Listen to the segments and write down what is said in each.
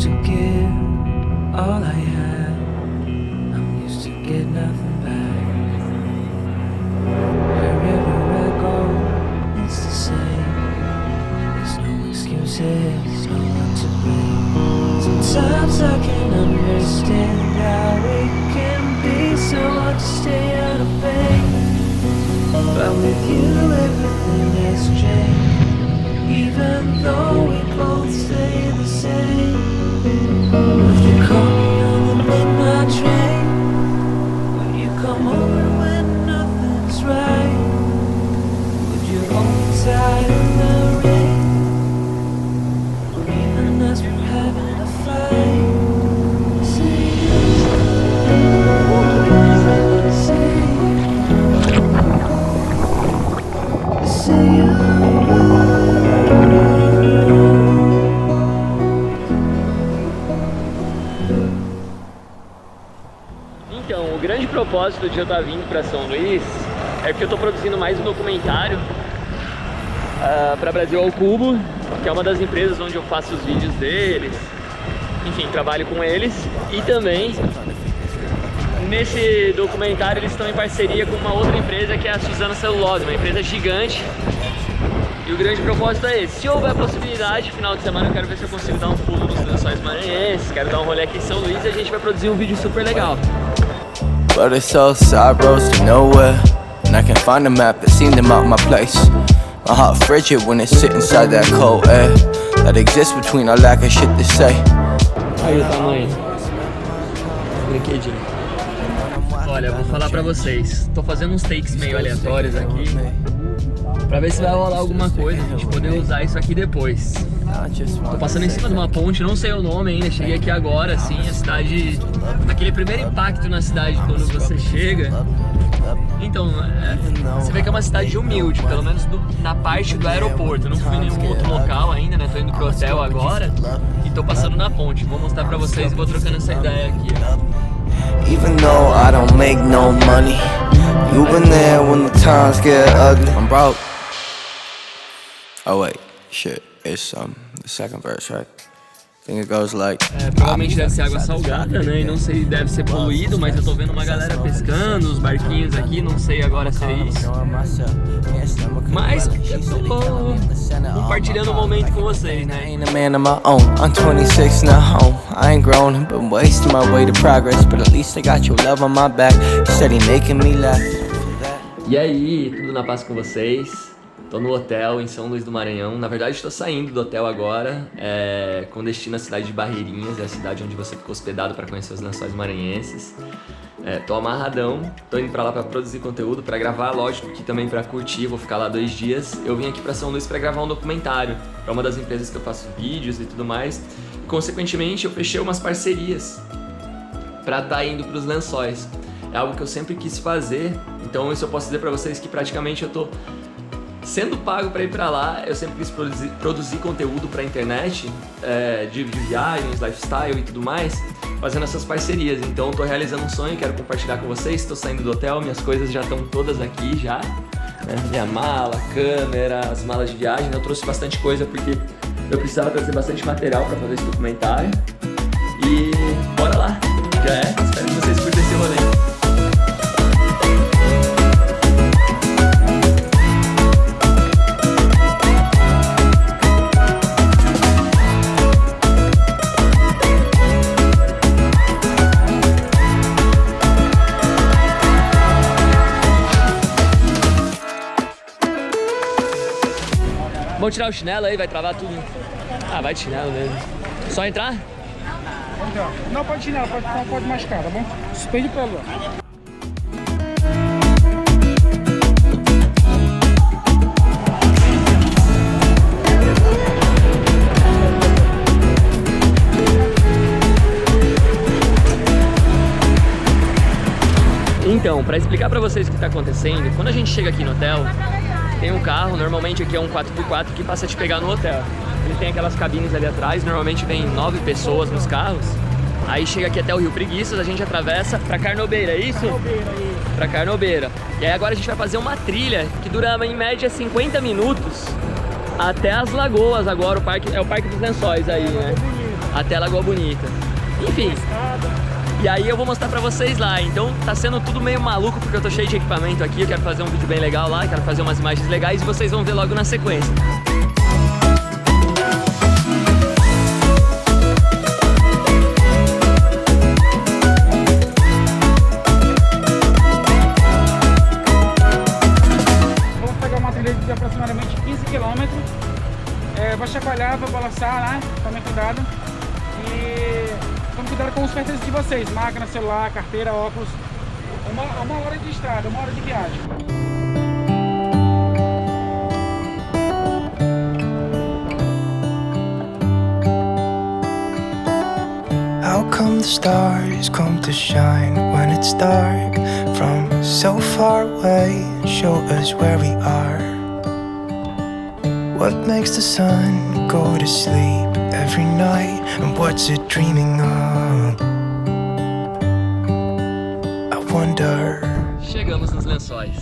to give all I had. I'm used to get nothing back. Wherever I go, it's the same. There's no excuses, no one to blame. Sometimes I can understand how it can be so hard to stay out of pain. But with you everything has changed. Even though we both stay the same. Would you call me on the midnight train? Would you come over when nothing's right? Would you hold me tight in the rain? Or even as we're having a fight? Say you. Então, o grande propósito de eu estar vindo para São Luís é porque eu estou produzindo mais um documentário para Brasil ao Cubo, que é uma das empresas onde eu faço os vídeos deles, enfim, trabalho com eles. E também, nesse documentário, eles estão em parceria com uma outra empresa que é a Suzano Celulose, uma empresa gigante. E o grande propósito é esse. Se houver a possibilidade, final de semana eu quero ver se eu consigo dar um pulo nos Lençóis Maranhenses, quero dar um rolê aqui em São Luís e a gente vai produzir um vídeo super legal. But it's all side roads to nowhere, and I can find a map that seemed to mark my place. My heart frigid when it sit inside that cold air that exists between our lack of shit to say. Aí o tamanho, brinquedinho. Olha, eu vou falar pra vocês, tô fazendo uns takes meio aleatórios aqui pra ver se vai rolar alguma coisa, a gente poder usar isso aqui depois. Tô passando em cima de uma ponte, não sei o nome ainda, cheguei aqui agora, assim, a cidade... Aquele primeiro impacto na cidade quando você chega. Então, você vê que é uma cidade humilde, pelo menos na parte do aeroporto. Eu não fui em nenhum outro local ainda, né? Tô indo pro hotel agora e tô passando na ponte. Vou mostrar pra vocês e vou trocando essa ideia aqui, ó. Even though I don't make no money, you've been there when the times get ugly. I'm broke. Oh wait, shit, it's the second verse, right? I think it goes like... provavelmente deve ser água salgada, né? E não sei, deve ser poluído, mas eu tô vendo uma galera pescando, os barquinhos aqui, não sei agora se é isso. Mas eu tô compartilhando o momento com vocês, né? I'm 26 now home. I ain't grown, been wasting my way to progress, but at least I got your love on my back. Steady making me laugh. E aí, tudo na paz com vocês? Tô no hotel em São Luís do Maranhão. Na verdade, estou saindo do hotel agora, com destino à cidade de Barreirinhas, é a cidade onde você ficou hospedado para conhecer os Lençóis Maranhenses. Tô amarradão, tô indo pra lá pra produzir conteúdo, pra gravar, lógico que também pra curtir, vou ficar lá 2 dias. Eu vim aqui pra São Luís pra gravar um documentário pra uma das empresas que eu faço vídeos e tudo mais. E, consequentemente, eu fechei umas parcerias pra estar indo pros Lençóis. É algo que eu sempre quis fazer, então isso eu posso dizer pra vocês que praticamente eu tô sendo pago para ir para lá. Eu sempre quis produzir conteúdo para a internet, de viagens, lifestyle e tudo mais, fazendo essas parcerias. Então estou realizando um sonho, quero compartilhar com vocês. Estou saindo do hotel, minhas coisas já estão todas aqui já, né? Minha mala, câmera, as malas de viagem. Eu trouxe bastante coisa porque eu precisava trazer bastante material para fazer esse documentário. E bora lá, já é. Espero que vocês curtam esse rolê. Vamos tirar o chinelo aí, vai travar tudo. Ah, vai de chinelo mesmo. Só entrar? Não, pode chinelo, pode machucar, tá bom? Suspende o pé lá. Então, para explicar para vocês o que está acontecendo, quando a gente chega aqui no hotel, tem um carro, normalmente aqui é um 4x4 que passa a te pegar no hotel. Ele tem aquelas cabines ali atrás, normalmente vem 9 pessoas nos carros. Aí chega aqui até o Rio Preguiças, a gente atravessa pra Carnobeira, é isso? Pra Carnobeira. E aí agora a gente vai fazer uma trilha que dura em média 50 minutos até as lagoas agora, é o Parque dos Lençóis aí, né? até Lagoa Bonita. Enfim, e aí eu vou mostrar pra vocês lá. Então tá sendo tudo meio maluco porque eu tô cheio de equipamento aqui. Eu quero fazer um vídeo bem legal lá, quero fazer umas imagens legais e vocês vão ver logo na sequência. Vamos pegar uma trilha de aproximadamente 15 km. Vai chacoalhar, vai balançar, né? Tome cuidado. E tome cuidado com os pertences de vocês. Máquina, celular, carteira, óculos. Uma hora de estrada, uma hora de viagem. How come the stars come to shine when it's dark? From so far away, show us where we are. What makes the sun go to sleep every night? And what's it dreaming of? I wonder. Chegamos nos Lençóis.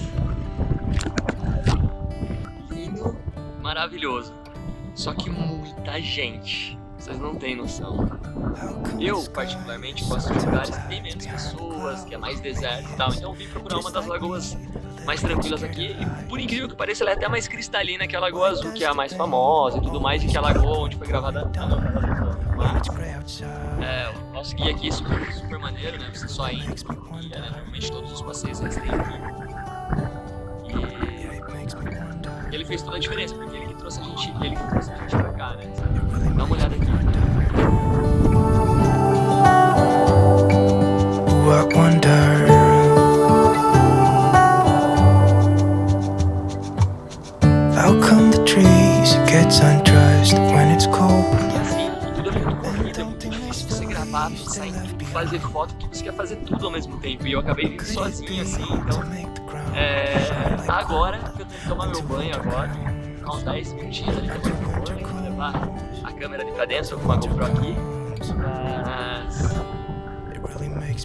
Lindo, maravilhoso. Só que muita gente. Vocês não têm noção. Eu, particularmente, gosto de lugares que tem menos pessoas, que é mais deserto e tal. Então eu vim procurar uma das lagoas mais tranquilas aqui. E por incrível que pareça, ela é até mais cristalina que a Lagoa Azul, que é a mais famosa e tudo mais, e que a lagoa onde foi gravada. O nosso guia aqui é super maneiro, né? Você só entra com guia, né? Normalmente todos os passeios eles têm aqui. E ele fez toda a diferença, porque ele que trouxe a gente pra cá, né? Dá uma olhada aqui. I wonder. How come the trees gets undressed when it's cold? E assim, tudo é muito corrido, é muito difícil você gravar, pensar em tudo, fazer foto, porque você quer fazer tudo ao mesmo tempo. E eu acabei vindo sozinho, assim, então... agora que eu tenho que tomar meu banho agora, ficar uns 10 minutinhos ali tomando meu banho, vou levar a câmera ali pra dentro, com uma GoPro aqui.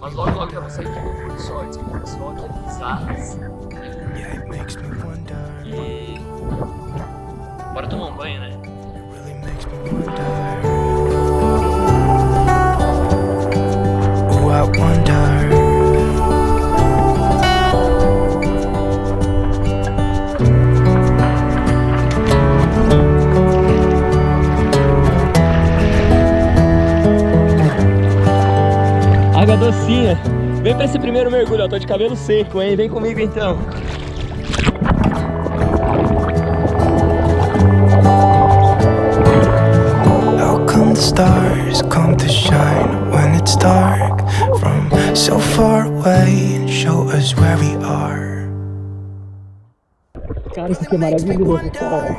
Mas logo já vou sair aqui no pôr do sol, diz que o pôr do sol aqui é bizarro. E... bora tomar um banho, né? I wonder. Água docinha. Vem pra esse primeiro mergulho, eu tô de cabelo seco, hein? Vem comigo então. How come the stars come to shine when it's dark? From so far away and show us where we are. Cara, isso aqui é maravilhoso, cara.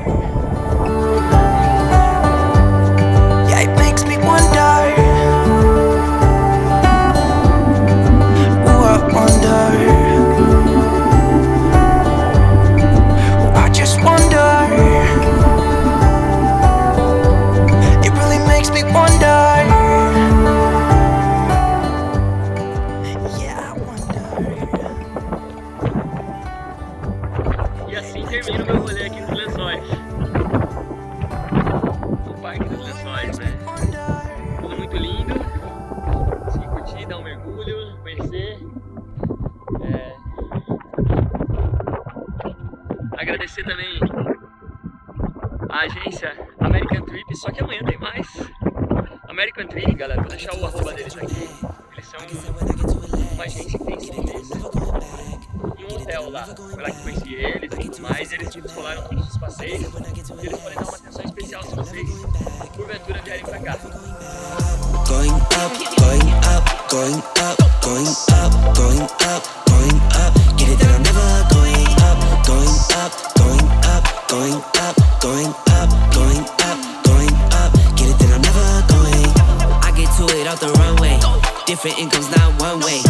Yeah, it makes me wonder. I wonder. I just wonder. It really makes me wonder. Yeah, I wonder. E assim termina o meu rolê aqui nos Lençóis. No Parque dos Lençóis, né? Tudo muito lindo. Se curtir, dar um mergulho, conhecer. Agradecer também a agência American Trip, só que amanhã tem mais. American Trip, galera, vou deixar o arroba deles aqui. Eles são uma agência que tem serviço em um hotel lá. Foi lá que conheci eles e tudo mais. Eles descolaram todos os passeios. E eles podem dar uma atenção especial se vocês, porventura, vierem pra cá. Going up, going up, going up, going up, going up, going up. Get it that I'm never going up, going up, going up, going up, going up, going up, going up. Get it that I'm never going. I get to it off the runway. Different incomes, not one way.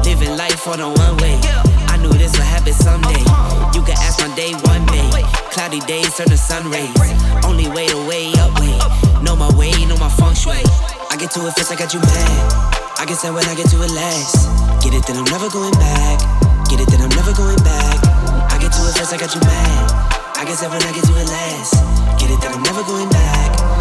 Living life on a one way. I knew this would happen someday. You can ask my day one day. Cloudy days turn to sun rays. Only way to way up way. Know my way, know my feng shui. I get to it fast, I got you mad. I get sad when I get to it last. Get it, then I'm never going back. Get it, then I'm never going back. I get to it fast, I got you mad. I get sad when I get to it last. Get it, then I'm never going back.